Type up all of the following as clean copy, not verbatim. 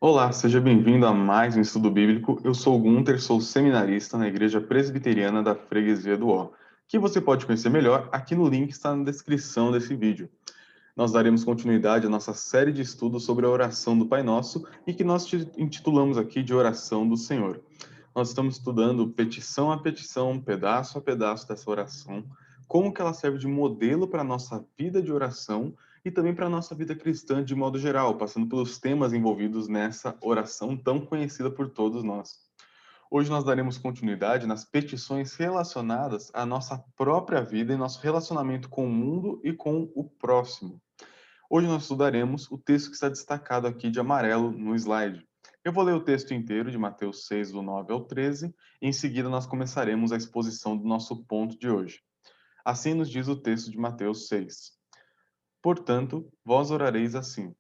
Olá, seja bem-vindo a mais um estudo bíblico. Eu sou o Gunter, sou seminarista na Igreja Presbiteriana da Freguesia do Ó, que você pode conhecer melhor aqui no link que está na descrição desse vídeo. Nós daremos continuidade à nossa série de estudos sobre a oração do Pai Nosso e que nós intitulamos aqui de Oração do Senhor. Nós estamos estudando petição a petição, pedaço a pedaço dessa oração, como que ela serve de modelo para a nossa vida de oração e também para a nossa vida cristã de modo geral, passando pelos temas envolvidos nessa oração tão conhecida por todos nós. Hoje nós daremos continuidade nas petições relacionadas à nossa própria vida e nosso relacionamento com o mundo e com o próximo. Hoje nós estudaremos o texto que está destacado aqui de amarelo no slide. Eu vou ler o texto inteiro de Mateus 6, do 9 ao 13, e em seguida nós começaremos a exposição do nosso ponto de hoje. Assim nos diz o texto de Mateus 6. Portanto, vós orareis assim: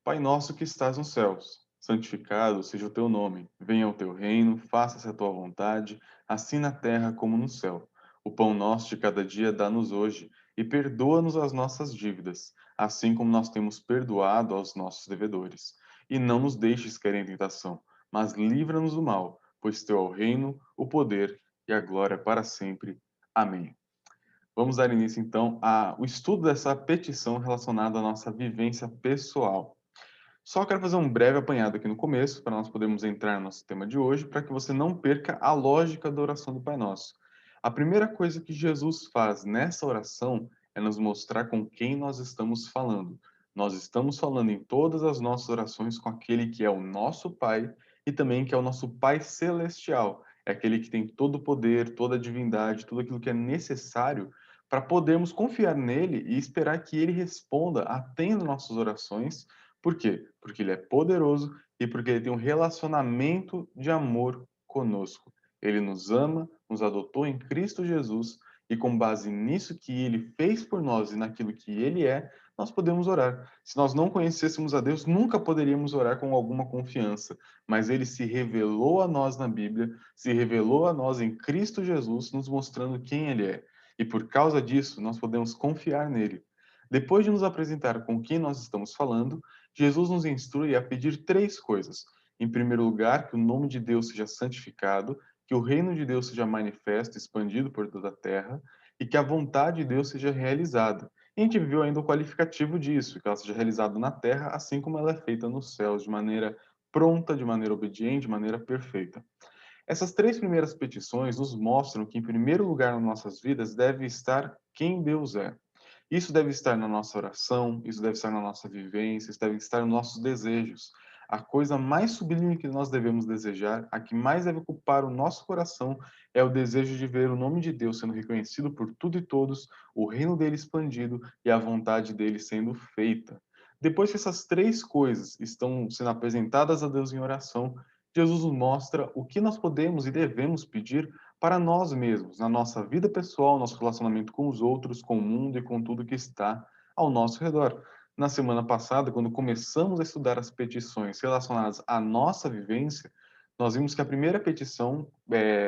Pai nosso que estás nos céus, santificado seja o teu nome. Venha o teu reino, faça-se a tua vontade, assim na terra como no céu. O pão nosso de cada dia dá-nos hoje, e perdoa-nos as nossas dívidas, assim como nós temos perdoado aos nossos devedores. E não nos deixes cair em tentação, mas livra-nos do mal, pois teu é o reino, o poder e a glória para sempre. Amém. Vamos dar início, então, ao estudo dessa petição relacionada à nossa vivência pessoal. Só quero fazer um breve apanhado aqui no começo, para nós podermos entrar no nosso tema de hoje, para que você não perca a lógica da oração do Pai Nosso. A primeira coisa que Jesus faz nessa oração é nos mostrar com quem nós estamos falando. Nós estamos falando em todas as nossas orações com aquele que é o nosso Pai e também que é o nosso Pai Celestial. É aquele que tem todo o poder, toda a divindade, tudo aquilo que é necessário para podermos confiar nele e esperar que ele responda, atenda nossas orações. Por quê? Porque ele é poderoso e porque ele tem um relacionamento de amor conosco. Ele nos ama, nos adotou em Cristo Jesus e com base nisso que ele fez por nós e naquilo que ele é, nós podemos orar. Se nós não conhecêssemos a Deus, nunca poderíamos orar com alguma confiança, mas ele se revelou a nós na Bíblia, se revelou a nós em Cristo Jesus, nos mostrando quem ele é. E por causa disso, nós podemos confiar nele. Depois de nos apresentar com quem nós estamos falando, Jesus nos instrui a pedir três coisas. Em primeiro lugar, que o nome de Deus seja santificado, que o reino de Deus seja manifesto, expandido por toda a terra, e que a vontade de Deus seja realizada. E a gente viu ainda o qualificativo disso, que ela seja realizada na terra, assim como ela é feita nos céus, de maneira pronta, de maneira obediente, de maneira perfeita. Essas três primeiras petições nos mostram que, em primeiro lugar nas nossas vidas, deve estar quem Deus é. Isso deve estar na nossa oração, isso deve estar na nossa vivência, isso deve estar nos nossos desejos. A coisa mais sublime que nós devemos desejar, a que mais deve ocupar o nosso coração, é o desejo de ver o nome de Deus sendo reconhecido por tudo e todos, o reino dele expandido e a vontade dele sendo feita. Depois que essas três coisas estão sendo apresentadas a Deus em oração, Jesus nos mostra o que nós podemos e devemos pedir para nós mesmos, na nossa vida pessoal, nosso relacionamento com os outros, com o mundo e com tudo que está ao nosso redor. Na semana passada, quando começamos a estudar as petições relacionadas à nossa vivência, nós vimos que a primeira petição,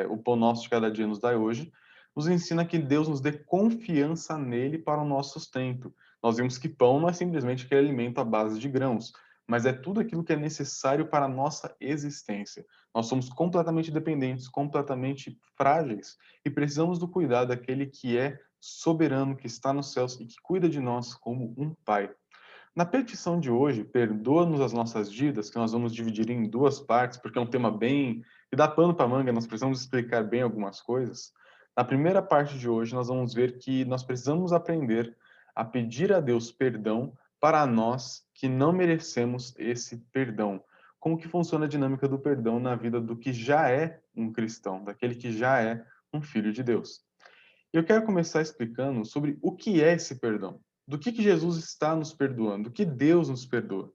o pão nosso de cada dia nos dai hoje, nos ensina que Deus nos dê confiança nele para o nosso sustento. Nós vimos que pão não é simplesmente aquele alimento à base de grãos, mas é tudo aquilo que é necessário para a nossa existência. Nós somos completamente dependentes, completamente frágeis e precisamos do cuidado daquele que é soberano, que está nos céus e que cuida de nós como um pai. Na petição de hoje, perdoa-nos as nossas dívidas, que nós vamos dividir em duas partes, porque é um tema bem que dá pano para manga, nós precisamos explicar bem algumas coisas. Na primeira parte de hoje, nós vamos ver que nós precisamos aprender a pedir a Deus perdão para nós que não merecemos esse perdão. Como que funciona a dinâmica do perdão na vida do que já é um cristão, daquele que já é um filho de Deus. Eu quero começar explicando sobre o que é esse perdão. Do que Jesus está nos perdoando, do que Deus nos perdoa.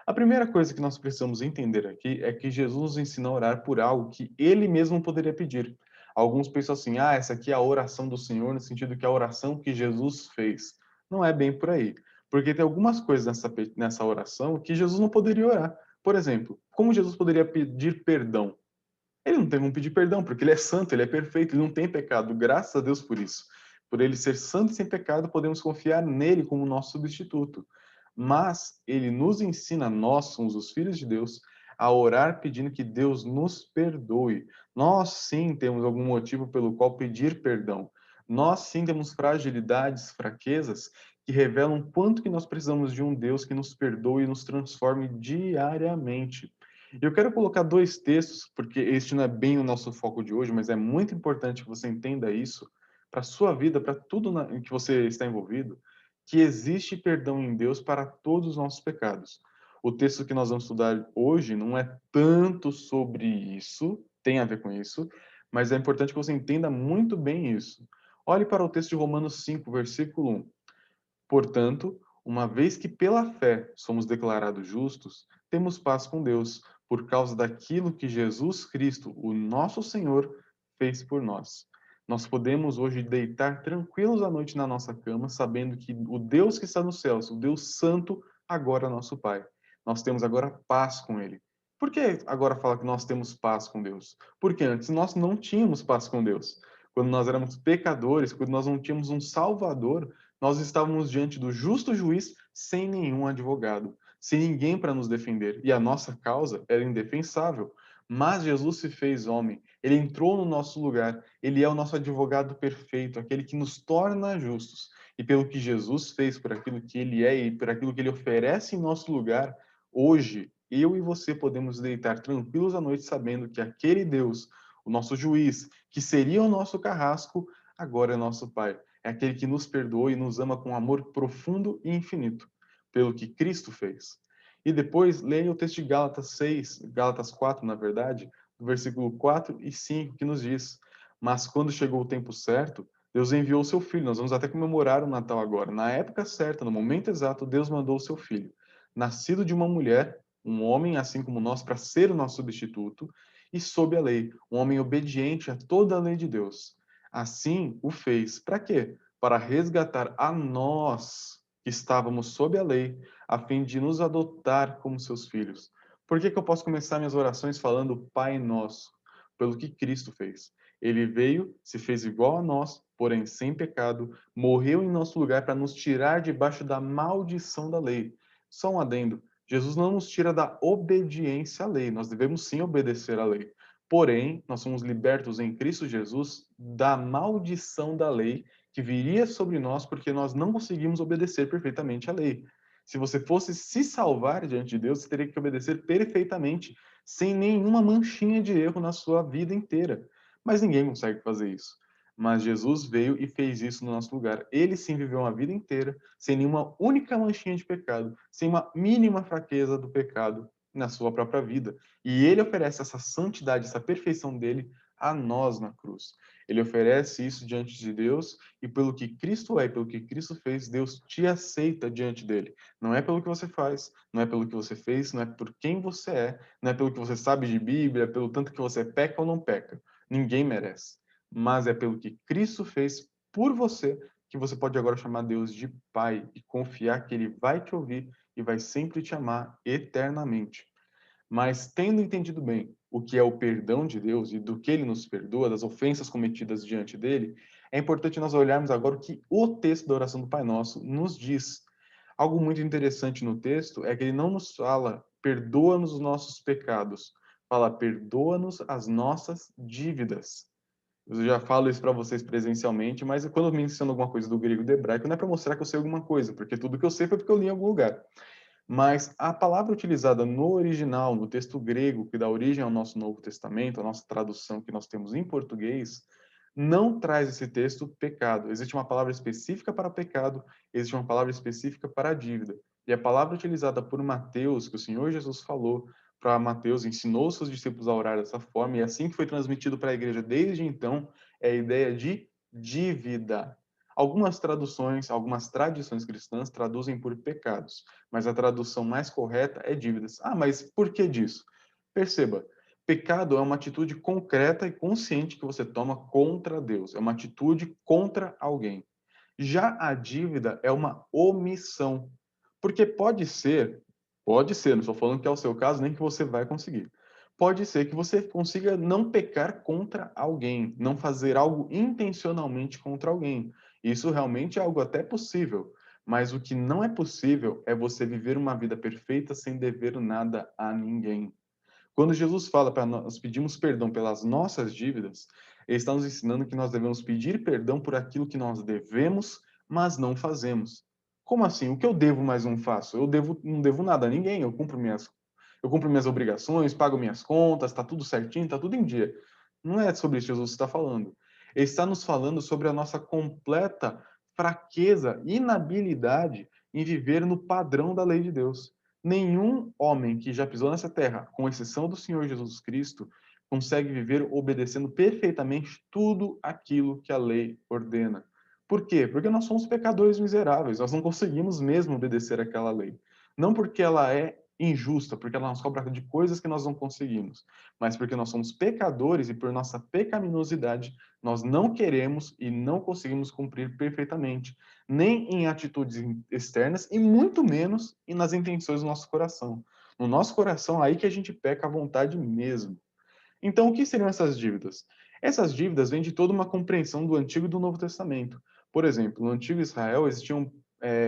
A primeira coisa que nós precisamos entender aqui é que Jesus nos ensina a orar por algo que ele mesmo poderia pedir. Alguns pensam assim: ah, essa aqui é a oração do Senhor, no sentido que é a oração que Jesus fez. Não é bem por aí. Porque tem algumas coisas nessa oração que Jesus não poderia orar. Por exemplo, como Jesus poderia pedir perdão? Ele não tem como pedir perdão, porque ele é santo, ele é perfeito, ele não tem pecado. Graças a Deus por isso. Por ele ser santo e sem pecado, podemos confiar nele como nosso substituto. Mas ele nos ensina, nós somos os filhos de Deus, a orar pedindo que Deus nos perdoe. Nós sim temos algum motivo pelo qual pedir perdão. Nós sim temos fragilidades, fraquezas que revelam quanto que nós precisamos de um Deus que nos perdoe e nos transforme diariamente. Eu quero colocar dois textos, porque este não é bem o nosso foco de hoje, mas é muito importante que você entenda isso para a sua vida, para tudo em que você está envolvido, que existe perdão em Deus para todos os nossos pecados. O texto que nós vamos estudar hoje não é tanto sobre isso, tem a ver com isso, mas é importante que você entenda muito bem isso. Olhe para o texto de Romanos 5, versículo 1. Portanto, uma vez que pela fé somos declarados justos, temos paz com Deus, por causa daquilo que Jesus Cristo, o nosso Senhor, fez por nós. Nós podemos hoje deitar tranquilos à noite na nossa cama, sabendo que o Deus que está nos céus, o Deus Santo, agora é nosso Pai. Nós temos agora paz com Ele. Por que agora fala que nós temos paz com Deus? Porque antes nós não tínhamos paz com Deus. Quando nós éramos pecadores, quando nós não tínhamos um Salvador, nós estávamos diante do justo juiz sem nenhum advogado, sem ninguém para nos defender, e a nossa causa era indefensável. Mas Jesus se fez homem, ele entrou no nosso lugar, ele é o nosso advogado perfeito, aquele que nos torna justos. E pelo que Jesus fez, por aquilo que ele é e por aquilo que ele oferece em nosso lugar, hoje eu e você podemos deitar tranquilos à noite sabendo que aquele Deus, o nosso juiz, que seria o nosso carrasco, agora é nosso Pai. É aquele que nos perdoa e nos ama com amor profundo e infinito, pelo que Cristo fez. E depois, leia o texto de Gálatas 6, Gálatas 4, na verdade, do versículo 4 e 5, que nos diz: Mas quando chegou o tempo certo, Deus enviou o seu Filho. Nós vamos até comemorar o Natal agora. Na época certa, no momento exato, Deus mandou o seu Filho, nascido de uma mulher, um homem assim como nós, para ser o nosso substituto, e sob a lei, um homem obediente a toda a lei de Deus. Assim o fez. Para quê? Para resgatar a nós que estávamos sob a lei, a fim de nos adotar como seus filhos. Por que eu posso começar minhas orações falando Pai Nosso? Pelo que Cristo fez. Ele veio, se fez igual a nós, porém sem pecado, morreu em nosso lugar para nos tirar debaixo da maldição da lei. Só um adendo: Jesus não nos tira da obediência à lei, nós devemos sim obedecer à lei. Porém, nós somos libertos em Cristo Jesus da maldição da lei que viria sobre nós porque nós não conseguimos obedecer perfeitamente à lei. Se você fosse se salvar diante de Deus, você teria que obedecer perfeitamente, sem nenhuma manchinha de erro na sua vida inteira. Mas ninguém consegue fazer isso. Mas Jesus veio e fez isso no nosso lugar. Ele sim viveu uma vida inteira sem nenhuma única manchinha de pecado, sem uma mínima fraqueza do pecado na sua própria vida. E ele oferece essa santidade, essa perfeição dele a nós na cruz. Ele oferece isso diante de Deus e pelo que Cristo é, pelo que Cristo fez, Deus te aceita diante dele. Não é pelo que você faz, não é pelo que você fez, não é por quem você é, não é pelo que você sabe de Bíblia, pelo tanto que você peca ou não peca. Ninguém merece. Mas é pelo que Cristo fez por você que você pode agora chamar Deus de Pai e confiar que ele vai te ouvir e vai sempre te amar eternamente. Mas tendo entendido bem o que é o perdão de Deus e do que ele nos perdoa, das ofensas cometidas diante dele, é importante nós olharmos agora o que o texto da oração do Pai Nosso nos diz. Algo muito interessante no texto é que ele não nos fala, perdoa-nos os nossos pecados, fala, perdoa-nos as nossas dívidas. Eu já falo isso para vocês presencialmente, mas quando eu menciono alguma coisa do grego e do hebraico, não é para mostrar que eu sei alguma coisa, porque tudo que eu sei foi porque eu li em algum lugar. Mas a palavra utilizada no original, no texto grego, que dá origem ao nosso Novo Testamento, a nossa tradução que nós temos em português, não traz esse texto pecado. Existe uma palavra específica para pecado, existe uma palavra específica para dívida. E a palavra utilizada por Mateus, que o Senhor Jesus falou para Mateus, ensinou seus discípulos a orar dessa forma, e assim que foi transmitido para a igreja desde então, é a ideia de dívida. Algumas traduções, algumas tradições cristãs traduzem por pecados, mas a tradução mais correta é dívidas. Ah, mas por que disso? Perceba, pecado é uma atitude concreta e consciente que você toma contra Deus, é uma atitude contra alguém. Já a dívida é uma omissão, porque pode ser, não estou falando que é o seu caso, nem que você vai conseguir. Pode ser que você consiga não pecar contra alguém, não fazer algo intencionalmente contra alguém. Isso realmente é algo até possível, mas o que não é possível é você viver uma vida perfeita sem dever nada a ninguém. Quando Jesus fala para nós pedirmos perdão pelas nossas dívidas, ele está nos ensinando que nós devemos pedir perdão por aquilo que nós devemos, mas não fazemos. Como assim? O que eu devo, mas não faço? Não devo nada a ninguém, eu cumpro minhas obrigações, pago minhas contas, está tudo certinho, está tudo em dia. Não é sobre isso que Jesus está falando. Ele está nos falando sobre a nossa completa fraqueza, inabilidade em viver no padrão da lei de Deus. Nenhum homem que já pisou nessa terra, com exceção do Senhor Jesus Cristo, consegue viver obedecendo perfeitamente tudo aquilo que a lei ordena. Por quê? Porque nós somos pecadores miseráveis, nós não conseguimos mesmo obedecer aquela lei. Não porque ela é injusta, porque ela nos cobra de coisas que nós não conseguimos, mas porque nós somos pecadores e por nossa pecaminosidade nós não queremos e não conseguimos cumprir perfeitamente, nem em atitudes externas e muito menos nas intenções do nosso coração. No nosso coração, aí que a gente peca à vontade mesmo. Então, o que seriam essas dívidas? Essas dívidas vêm de toda uma compreensão do Antigo e do Novo Testamento. Por exemplo, no Antigo Israel existiam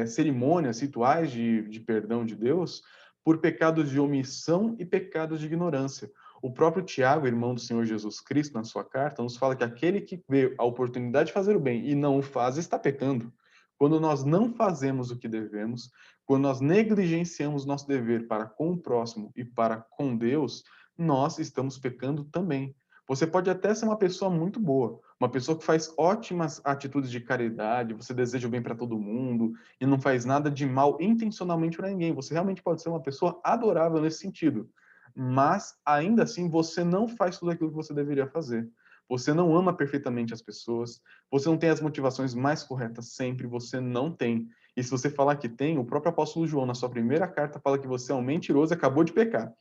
cerimônias, rituais de perdão de Deus por pecados de omissão e pecados de ignorância. O próprio Tiago, irmão do Senhor Jesus Cristo, na sua carta, nos fala que aquele que vê a oportunidade de fazer o bem e não o faz, está pecando. Quando nós não fazemos o que devemos, quando nós negligenciamos nosso dever para com o próximo e para com Deus, nós estamos pecando também. Você pode até ser uma pessoa muito boa, uma pessoa que faz ótimas atitudes de caridade, você deseja o bem para todo mundo e não faz nada de mal intencionalmente para ninguém. Você realmente pode ser uma pessoa adorável nesse sentido. Mas ainda assim você não faz tudo aquilo que você deveria fazer. Você não ama perfeitamente as pessoas, você não tem as motivações mais corretas sempre, você não tem. E se você falar que tem, o próprio apóstolo João, na sua primeira carta, fala que você é um mentiroso e acabou de pecar.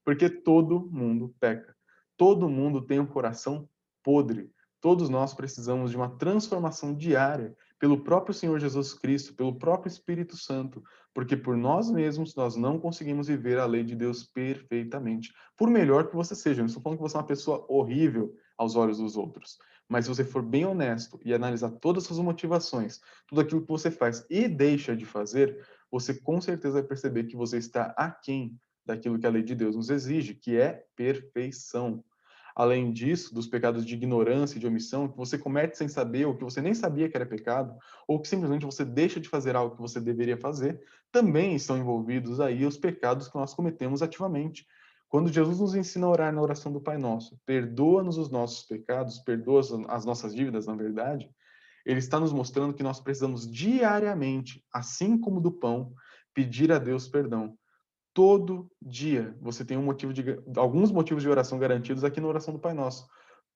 Porque todo mundo peca. Todo mundo tem um coração podre. Todos nós precisamos de uma transformação diária pelo próprio Senhor Jesus Cristo, pelo próprio Espírito Santo, porque por nós mesmos nós não conseguimos viver a lei de Deus perfeitamente. Por melhor que você seja, eu não estou falando que você é uma pessoa horrível aos olhos dos outros, mas se você for bem honesto e analisar todas as suas motivações, tudo aquilo que você faz e deixa de fazer, você com certeza vai perceber que você está aquém daquilo que a lei de Deus nos exige, que é perfeição. Além disso, dos pecados de ignorância e de omissão, que você comete sem saber, ou que você nem sabia que era pecado, ou que simplesmente você deixa de fazer algo que você deveria fazer, também estão envolvidos aí os pecados que nós cometemos ativamente. Quando Jesus nos ensina a orar na oração do Pai Nosso, perdoa-nos os nossos pecados, perdoa as nossas dívidas, na verdade, ele está nos mostrando que nós precisamos diariamente, assim como do pão, pedir a Deus perdão. Todo dia você tem alguns motivos de oração garantidos aqui na oração do Pai Nosso.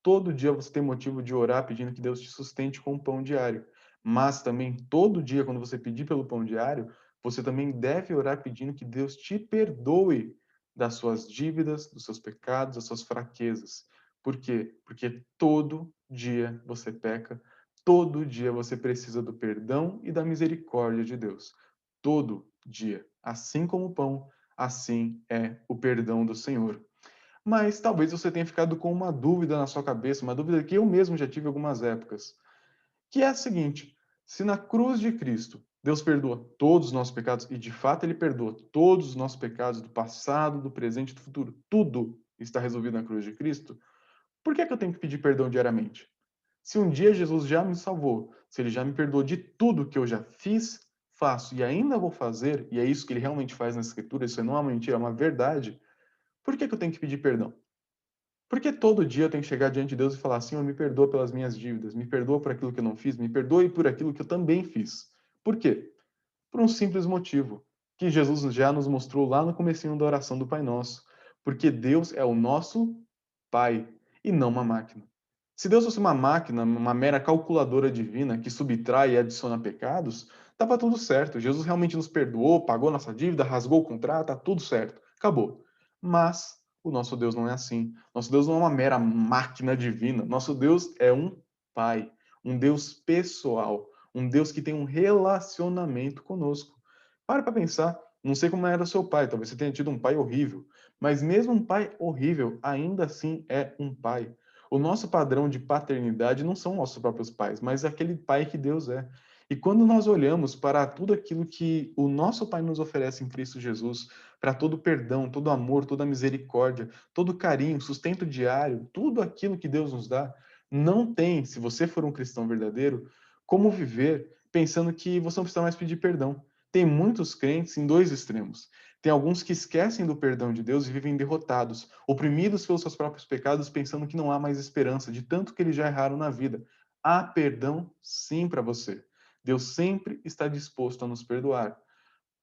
Todo dia você tem motivo de orar pedindo que Deus te sustente com o pão diário. Mas também todo dia, quando você pedir pelo pão diário, você também deve orar pedindo que Deus te perdoe das suas dívidas, dos seus pecados, das suas fraquezas. Por quê? Porque todo dia você peca, todo dia você precisa do perdão e da misericórdia de Deus. Todo dia. Assim como o pão, assim é o perdão do Senhor. Mas talvez você tenha ficado com uma dúvida na sua cabeça, uma dúvida que eu mesmo já tive em algumas épocas, que é a seguinte: se na cruz de Cristo Deus perdoa todos os nossos pecados, e de fato Ele perdoa todos os nossos pecados do passado, do presente e do futuro, tudo está resolvido na cruz de Cristo, por que é que eu tenho que pedir perdão diariamente? Se um dia Jesus já me salvou, se ele já me perdoou de tudo que eu já fiz, faço e ainda vou fazer, e é isso que ele realmente faz na Escritura, isso não é uma mentira, é uma verdade, por que que eu tenho que pedir perdão? Porque todo dia eu tenho que chegar diante de Deus e falar: Senhor, me perdoa pelas minhas dívidas, me perdoa por aquilo que eu não fiz, me perdoe por aquilo que eu também fiz. Por quê? Por um simples motivo, que Jesus já nos mostrou lá no comecinho da oração do Pai Nosso. Porque Deus é o nosso Pai e não uma máquina. Se Deus fosse uma máquina, uma mera calculadora divina que subtrai e adiciona pecados, estava tudo certo. Jesus realmente nos perdoou, pagou nossa dívida, rasgou o contrato, tá tudo certo. Acabou. Mas o nosso Deus não é assim. Nosso Deus não é uma mera máquina divina. Nosso Deus é um Pai, um Deus pessoal, um Deus que tem um relacionamento conosco. Para pensar. Não sei como era o seu pai, talvez você tenha tido um pai horrível, mas mesmo um pai horrível, ainda assim é um pai. O nosso padrão de paternidade não são nossos próprios pais, mas aquele pai que Deus é. E quando nós olhamos para tudo aquilo que o nosso Pai nos oferece em Cristo Jesus, para todo perdão, todo amor, toda misericórdia, todo carinho, sustento diário, tudo aquilo que Deus nos dá. Não tem, se você for um cristão verdadeiro, como viver pensando que você não precisa mais pedir perdão. Tem muitos crentes em dois extremos. Tem alguns que esquecem do perdão de Deus e vivem derrotados, oprimidos pelos seus próprios pecados, pensando que não há mais esperança, de tanto que eles já erraram na vida. Há perdão sim para você. Deus sempre está disposto a nos perdoar.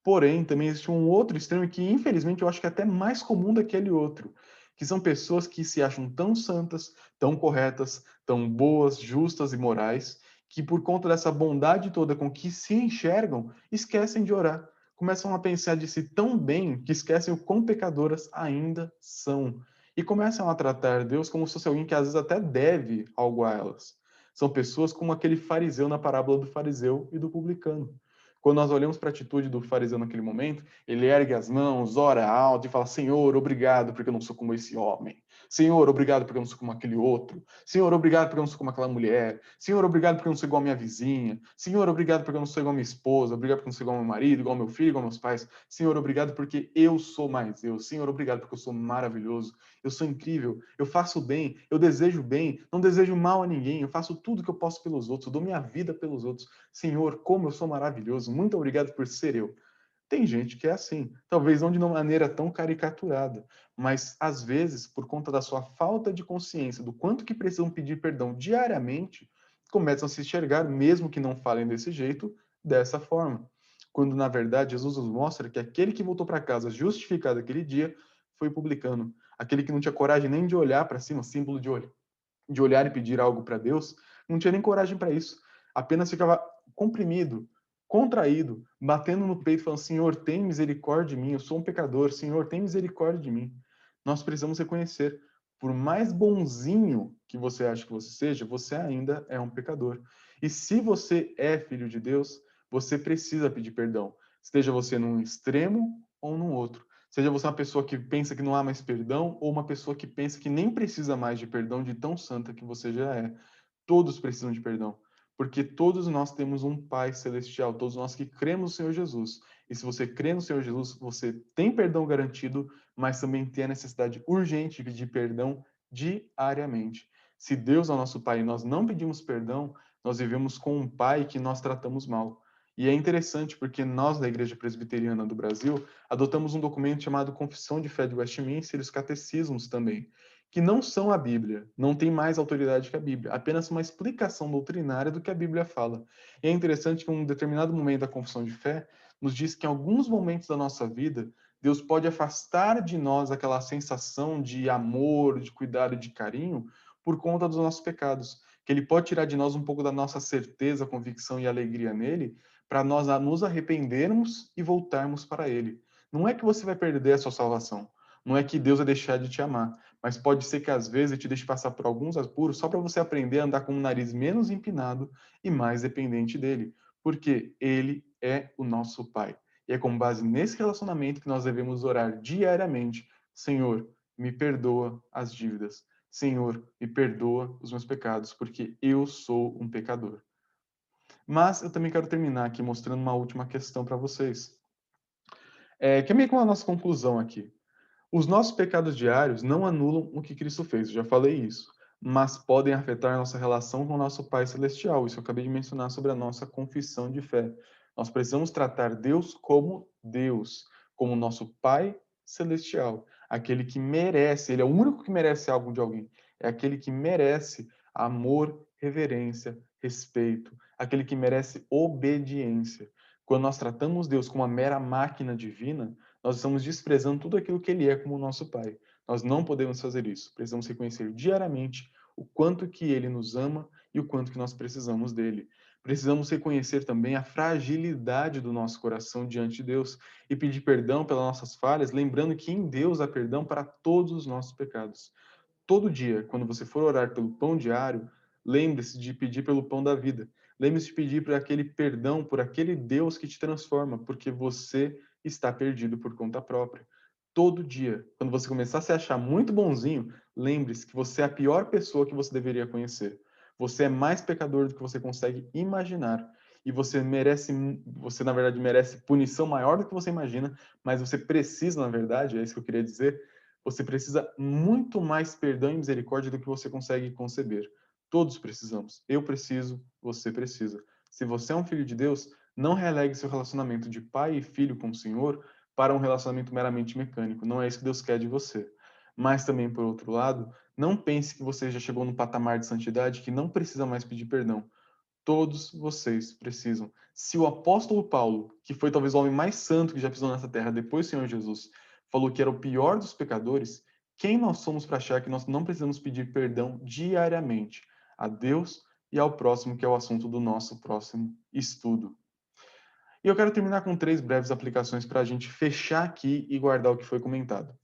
Porém, também existe um outro extremo que, infelizmente, eu acho que é até mais comum daquele outro, que são pessoas que se acham tão santas, tão corretas, tão boas, justas e morais, que por conta dessa bondade toda com que se enxergam, esquecem de orar. Começam a pensar de si tão bem que esquecem o quão pecadoras ainda são. E começam a tratar Deus como se fosse alguém que às vezes até deve algo a elas. São pessoas como aquele fariseu na parábola do fariseu e do publicano. Quando nós olhamos para a atitude do fariseu naquele momento, ele ergue as mãos, ora alto e fala: Senhor, obrigado porque eu não sou como esse homem. Senhor, obrigado porque eu não sou como aquele outro. Senhor, obrigado porque eu não sou como aquela mulher. Senhor, obrigado porque eu não sou igual a minha vizinha. Senhor, obrigado porque eu não sou igual a minha esposa. Obrigado porque eu não sou igual ao meu marido, igual ao meu filho, igual aos meus pais. Senhor, obrigado porque eu sou mais eu. Senhor, obrigado porque eu sou maravilhoso. Eu sou incrível. Eu faço bem. Eu desejo bem. Não desejo mal a ninguém. Eu faço tudo que eu posso pelos outros. Eu dou minha vida pelos outros. Senhor, como eu sou maravilhoso. Muito obrigado por ser eu. Tem gente que é assim, talvez não de uma maneira tão caricaturada, mas às vezes, por conta da sua falta de consciência do quanto que precisam pedir perdão diariamente, começam a se enxergar, mesmo que não falem desse jeito, dessa forma. Quando, na verdade, Jesus nos mostra que aquele que voltou para casa justificado aquele dia foi publicano. Aquele que não tinha coragem nem de olhar para cima, símbolo de olhar e pedir algo para Deus, não tinha nem coragem para isso. Apenas ficava comprimido, contraído, batendo no peito, falando: Senhor, tem misericórdia de mim, eu sou um pecador, Senhor, tem misericórdia de mim. Nós precisamos reconhecer, por mais bonzinho que você acha que você seja, você ainda é um pecador. E se você é filho de Deus, você precisa pedir perdão, esteja você num extremo ou num outro. Seja você uma pessoa que pensa que não há mais perdão ou uma pessoa que pensa que nem precisa mais de perdão de tão santa que você já é. Todos precisam de perdão, porque todos nós temos um Pai celestial, todos nós que cremos no Senhor Jesus. E se você crê no Senhor Jesus, você tem perdão garantido, mas também tem a necessidade urgente de pedir perdão diariamente. Se Deus é o nosso Pai e nós não pedimos perdão, nós vivemos com um Pai que nós tratamos mal. E é interessante porque nós, da Igreja Presbiteriana do Brasil, adotamos um documento chamado Confissão de Fé de Westminster e os Catecismos também, que não são a Bíblia, não tem mais autoridade que a Bíblia, apenas uma explicação doutrinária do que a Bíblia fala. E é interessante que um determinado momento da Confissão de Fé nos diz que em alguns momentos da nossa vida, Deus pode afastar de nós aquela sensação de amor, de cuidado, de carinho, por conta dos nossos pecados. Que Ele pode tirar de nós um pouco da nossa certeza, convicção e alegria nele, para nós nos arrependermos e voltarmos para Ele. Não é que você vai perder a sua salvação, não é que Deus vai deixar de te amar, mas pode ser que às vezes ele te deixe passar por alguns apuros só para você aprender a andar com o nariz menos empinado e mais dependente dele, porque ele é o nosso Pai. E é com base nesse relacionamento que nós devemos orar diariamente: Senhor, me perdoa as dívidas. Senhor, me perdoa os meus pecados, porque eu sou um pecador. Mas eu também quero terminar aqui mostrando uma última questão para vocês, que é meio que uma nossa conclusão aqui. Os nossos pecados diários não anulam o que Cristo fez, eu já falei isso, mas podem afetar a nossa relação com o nosso Pai Celestial. Isso eu acabei de mencionar sobre a nossa confissão de fé. Nós precisamos tratar Deus, como nosso Pai Celestial, aquele que merece, ele é o único que merece algo de alguém, é aquele que merece amor, reverência, respeito, aquele que merece obediência. Quando nós tratamos Deus como uma mera máquina divina, nós estamos desprezando tudo aquilo que ele é como nosso Pai. Nós não podemos fazer isso. Precisamos reconhecer diariamente o quanto que ele nos ama e o quanto que nós precisamos dele. Precisamos reconhecer também a fragilidade do nosso coração diante de Deus e pedir perdão pelas nossas falhas, lembrando que em Deus há perdão para todos os nossos pecados. Todo dia, quando você for orar pelo pão diário, lembre-se de pedir pelo pão da vida. Lembre-se de pedir por aquele perdão, por aquele Deus que te transforma, porque você está perdido por conta própria. Todo dia, quando você começar a se achar muito bonzinho, lembre-se que você é a pior pessoa que você deveria conhecer. Você é mais pecador do que você consegue imaginar. e você na verdade merece punição maior do que você imagina, mas você precisa, na verdade, é isso que eu queria dizer, você precisa muito mais perdão e misericórdia do que você consegue conceber. Todos precisamos. Eu preciso, você precisa. Se você é um filho de Deus, não relegue seu relacionamento de pai e filho com o Senhor para um relacionamento meramente mecânico. Não é isso que Deus quer de você. Mas também, por outro lado, não pense que você já chegou num patamar de santidade que não precisa mais pedir perdão. Todos vocês precisam. Se o apóstolo Paulo, que foi talvez o homem mais santo que já pisou nessa terra depois do Senhor Jesus, falou que era o pior dos pecadores, quem nós somos para achar que nós não precisamos pedir perdão diariamente a Deus e ao próximo, que é o assunto do nosso próximo estudo? E eu quero terminar com 3 breves aplicações para a gente fechar aqui e guardar o que foi comentado.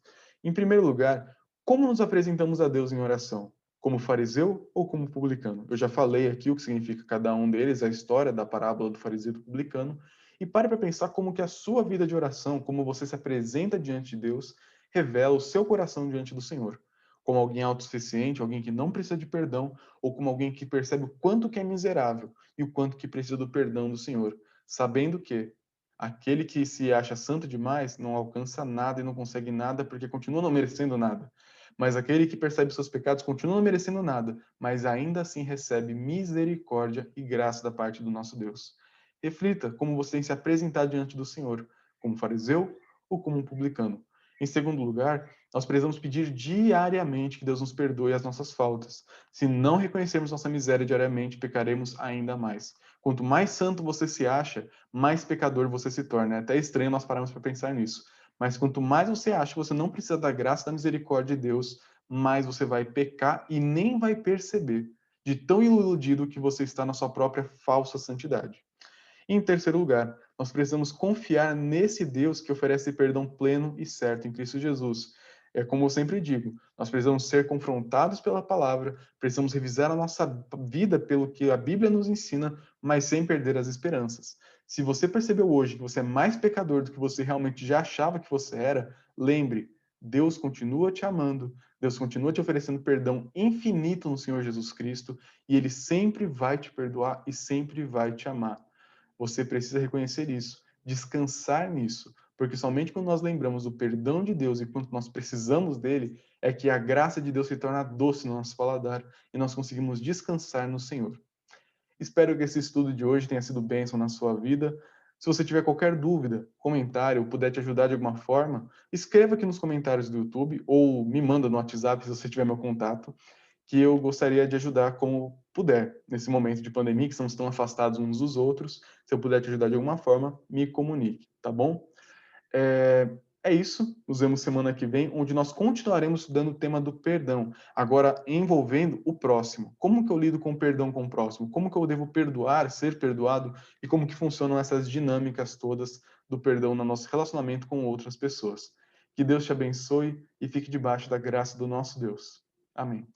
Em primeiro lugar, como nos apresentamos a Deus em oração? Como fariseu ou como publicano? Eu já falei aqui o que significa cada um deles, a história da parábola do fariseu e do publicano, e pare para pensar como que a sua vida de oração, como você se apresenta diante de Deus, revela o seu coração diante do Senhor. Como alguém autossuficiente, alguém que não precisa de perdão, ou como alguém que percebe o quanto que é miserável e o quanto que precisa do perdão do Senhor, sabendo que aquele que se acha santo demais não alcança nada e não consegue nada porque continua não merecendo nada. Mas aquele que percebe seus pecados continua não merecendo nada, mas ainda assim recebe misericórdia e graça da parte do nosso Deus. Reflita como você tem se apresentado diante do Senhor, como fariseu ou como um publicano. Em segundo lugar, nós precisamos pedir diariamente que Deus nos perdoe as nossas faltas. Se não reconhecermos nossa miséria diariamente, pecaremos ainda mais. Quanto mais santo você se acha, mais pecador você se torna. É até estranho nós pararmos para pensar nisso. Mas quanto mais você acha que você não precisa da graça e da misericórdia de Deus, mais você vai pecar e nem vai perceber de tão iludido que você está na sua própria falsa santidade. E em terceiro lugar, nós precisamos confiar nesse Deus que oferece perdão pleno e certo em Cristo Jesus. É como eu sempre digo, nós precisamos ser confrontados pela palavra, precisamos revisar a nossa vida pelo que a Bíblia nos ensina, mas sem perder as esperanças. Se você percebeu hoje que você é mais pecador do que você realmente já achava que você era, lembre, Deus continua te amando, Deus continua te oferecendo perdão infinito no Senhor Jesus Cristo, e Ele sempre vai te perdoar e sempre vai te amar. Você precisa reconhecer isso, descansar nisso, porque somente quando nós lembramos do perdão de Deus e quanto nós precisamos dele, é que a graça de Deus se torna doce no nosso paladar e nós conseguimos descansar no Senhor. Espero que esse estudo de hoje tenha sido bênção na sua vida. Se você tiver qualquer dúvida, comentário, ou puder te ajudar de alguma forma, escreva aqui nos comentários do YouTube ou me manda no WhatsApp se você tiver meu contato, que eu gostaria de ajudar como puder. Nesse momento de pandemia, que estamos tão afastados uns dos outros, se eu puder te ajudar de alguma forma, me comunique, tá bom? É isso. Nos vemos semana que vem, onde nós continuaremos estudando o tema do perdão, agora envolvendo o próximo. Como que eu lido com o perdão com o próximo? Como que eu devo perdoar, ser perdoado? E como que funcionam essas dinâmicas todas do perdão no nosso relacionamento com outras pessoas? Que Deus te abençoe e fique debaixo da graça do nosso Deus. Amém.